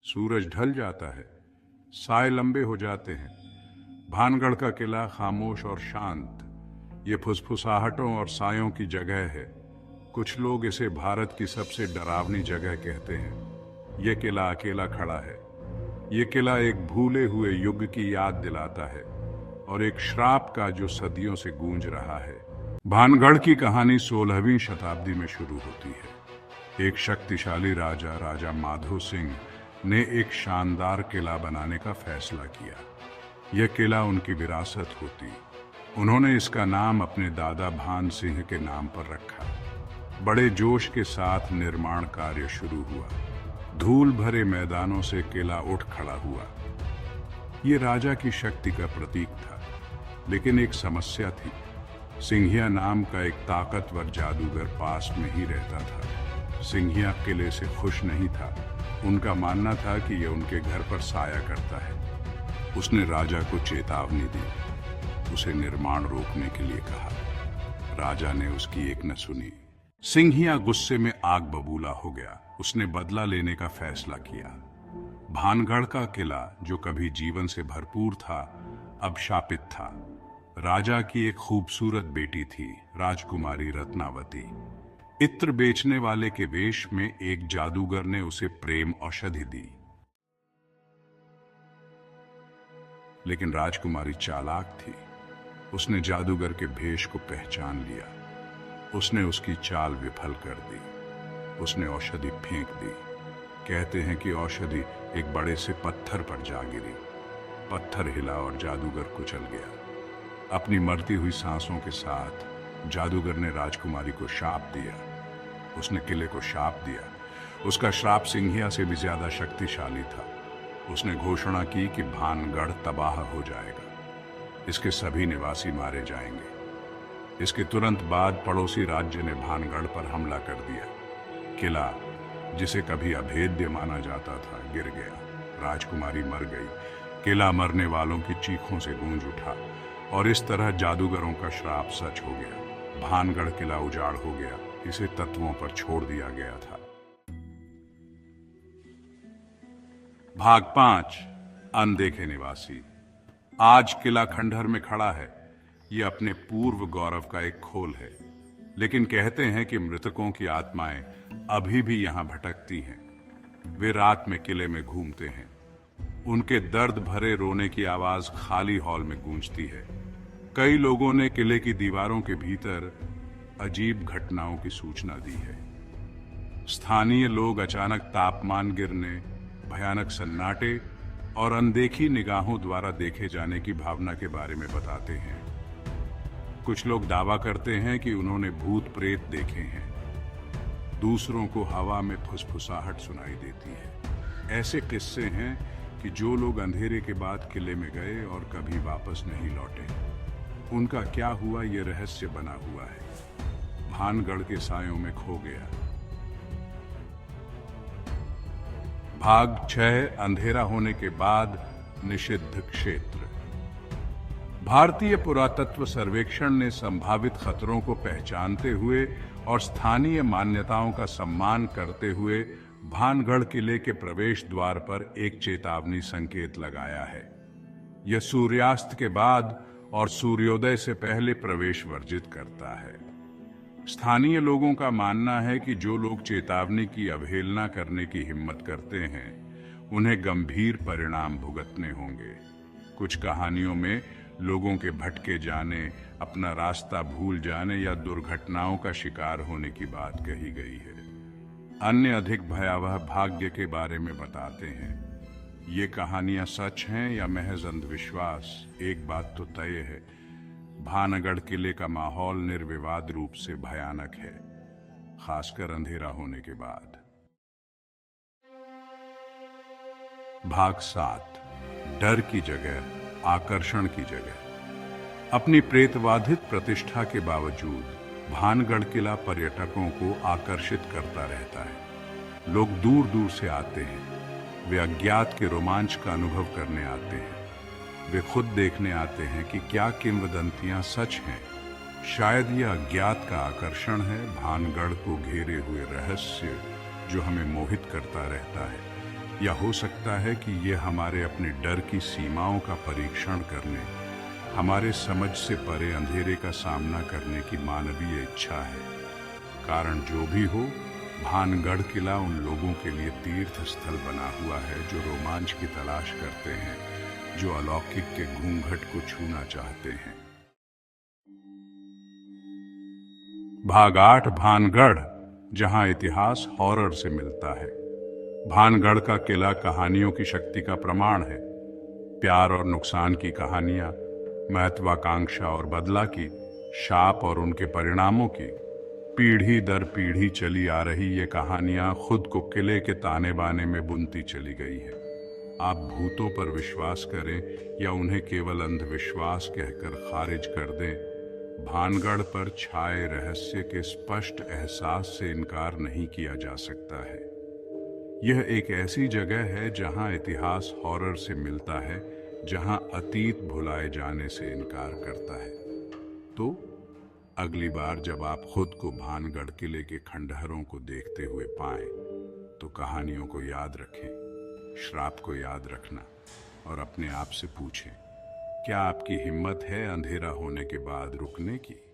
सूरज ढल जाता है, साए लंबे हो जाते हैं। भानगढ़ का किला खामोश और शांत, ये फुसफुसाहटों और सायों की जगह है। कुछ लोग इसे भारत की सबसे डरावनी जगह कहते हैं। यह किला अकेला खड़ा है। ये किला एक भूले हुए युग की याद दिलाता है और एक श्राप का जो सदियों से गूंज रहा है। भानगढ़ की कहानी 16वीं शताब्दी में शुरू होती है। एक शक्तिशाली राजा, राजा माधो सिंह ने एक शानदार किला बनाने का फैसला किया। यह किला उनकी विरासत होती। उन्होंने इसका नाम अपने दादा भान सिंह के नाम पर रखा। बड़े जोश के साथ निर्माण कार्य शुरू हुआ। धूल भरे मैदानों से किला उठ खड़ा हुआ। ये राजा की शक्ति का प्रतीक था, लेकिन एक समस्या थी। सिंघिया नाम का एक ताकतवर जादूगर पास में ही रहता था। सिंघिया किले से खुश नहीं था। उनका मानना था कि यह उनके घर पर साया करता है। उसने राजा को चेतावनी दी, उसे निर्माण रोकने के लिए कहा। राजा ने उसकी एक न सुनी। सिंघिया गुस्से में आग बबूला हो गया। उसने बदला लेने का फैसला किया। भानगढ़ का किला, जो कभी जीवन से भरपूर था, अब शापित था। राजा की एक खूबसूरत बेटी थी, राजकुमारी रत्नावती। इत्र बेचने वाले के वेश में एक जादूगर ने उसे प्रेम औषधि दी। लेकिन राजकुमारी चालाक थी। उसने जादूगर के भेष को पहचान लिया। उसने उसकी चाल विफल कर दी। उसने औषधि फेंक दी। कहते हैं कि औषधि एक बड़े से पत्थर पर जा गिरी। पत्थर हिला और जादूगर कुचल गया। अपनी मरती हुई सांसों के साथ जादूगर ने राजकुमारी को शाप दिया। उसने किले को शाप दिया। उसका श्राप सिंघिया से भी ज्यादा शक्तिशाली था। उसने घोषणा की कि भानगढ़ तबाह हो जाएगा। इसके सभी निवासी मारे जाएंगे। इसके तुरंत बाद पड़ोसी राज्य ने भानगढ़ पर हमला कर दिया। किला, जिसे कभी अभेद्य माना जाता था, गिर गया। राजकुमारी मर गई। किला मरने वालों की चीखों से गूंज उठा और इस तरह जादूगरों का श्राप सच हो गया। भानगढ़ किला उजाड़ हो गया। इसे तत्वों पर छोड़ दिया गया था। भाग 5, अनदेखे निवासी। आज किला खंडहर में खड़ा है। यह अपने पूर्व गौरव का एक खोल है, लेकिन कहते हैं कि मृतकों की आत्माएं अभी भी यहां भटकती हैं। वे रात में किले में घूमते हैं। उनके दर्द भरे रोने की आवाज खाली हॉल में गूंजती है। कई लोगों ने किले की दीवारों के भीतर अजीब घटनाओं की सूचना दी है। स्थानीय लोग अचानक तापमान गिरने, भयानक सन्नाटे और अनदेखी निगाहों द्वारा देखे जाने की भावना के बारे में बताते हैं। कुछ लोग दावा करते हैं कि उन्होंने भूत प्रेत देखे हैं। दूसरों को हवा में फुसफुसाहट सुनाई देती है। ऐसे किस्से हैं कि जो लोग अंधेरे के बाद किले में गए और कभी वापस नहीं लौटे, उनका क्या हुआ ये रहस्य बना हुआ है। भानगढ़ के सायों में खो गया। भाग 6, अंधेरा होने के बाद निषिद्ध क्षेत्र। भारतीय पुरातत्व सर्वेक्षण ने संभावित खतरों को पहचानते हुए और स्थानीय मान्यताओं का सम्मान करते हुए भानगढ़ किले के प्रवेश द्वार पर एक चेतावनी संकेत लगाया है। यह सूर्यास्त के बाद और सूर्योदय से पहले प्रवेश वर्जित करता है। स्थानीय लोगों का मानना है कि जो लोग चेतावनी की अवहेलना करने की हिम्मत करते हैं, उन्हें गंभीर परिणाम भुगतने होंगे। कुछ कहानियों में लोगों के भटके जाने, अपना रास्ता भूल जाने या दुर्घटनाओं का शिकार होने की बात कही गई है। अन्य अधिक भयावह भाग्य के बारे में बताते हैं। ये कहानियां सच हैं या महज अंधविश्वास, एक बात तो तय है, भानगढ़ किले का माहौल निर्विवाद रूप से भयानक है, खासकर अंधेरा होने के बाद। भाग 7, डर की जगह आकर्षण की जगह। अपनी प्रेतवाधित प्रतिष्ठा के बावजूद भानगढ़ किला पर्यटकों को आकर्षित करता रहता है। लोग दूर दूर से आते हैं। वे अज्ञात के रोमांच का अनुभव करने आते हैं। वे खुद देखने आते हैं कि क्या किंवदंतियां सच हैं। शायद यह अज्ञात का आकर्षण है, भानगढ़ को घेरे हुए रहस्य जो हमें मोहित करता रहता है। या हो सकता है कि ये हमारे अपने डर की सीमाओं का परीक्षण करने, हमारे समझ से परे अंधेरे का सामना करने की मानवीय इच्छा है। कारण जो भी हो, भानगढ़ किला उन लोगों के लिए तीर्थ स्थल बना हुआ है जो रोमांच की तलाश करते हैं, जो अलौकिक के घूंघट को छूना चाहते हैं। भाग 8, भानगढ़, जहां इतिहास हॉरर से मिलता है। भानगढ़ का किला कहानियों की शक्ति का प्रमाण है। प्यार और नुकसान की कहानियां, महत्वाकांक्षा और बदला की, शाप और उनके परिणामों की, पीढ़ी दर पीढ़ी चली आ रही ये कहानियां खुद को किले के ताने बाने में बुनती चली गई है। आप भूतों पर विश्वास करें या उन्हें केवल अंधविश्वास कहकर खारिज कर दें, भानगढ़ पर छाए रहस्य के स्पष्ट एहसास से इनकार नहीं किया जा सकता है। यह एक ऐसी जगह है जहां इतिहास हॉरर से मिलता है, जहां अतीत भुलाए जाने से इनकार करता है। तो अगली बार जब आप खुद को भानगढ़ किले के खंडहरों को देखते हुए पाएं, तो कहानियों को याद रखें, श्राप को याद रखना, और अपने आप से पूछें, क्या आपकी हिम्मत है अंधेरा होने के बाद रुकने की?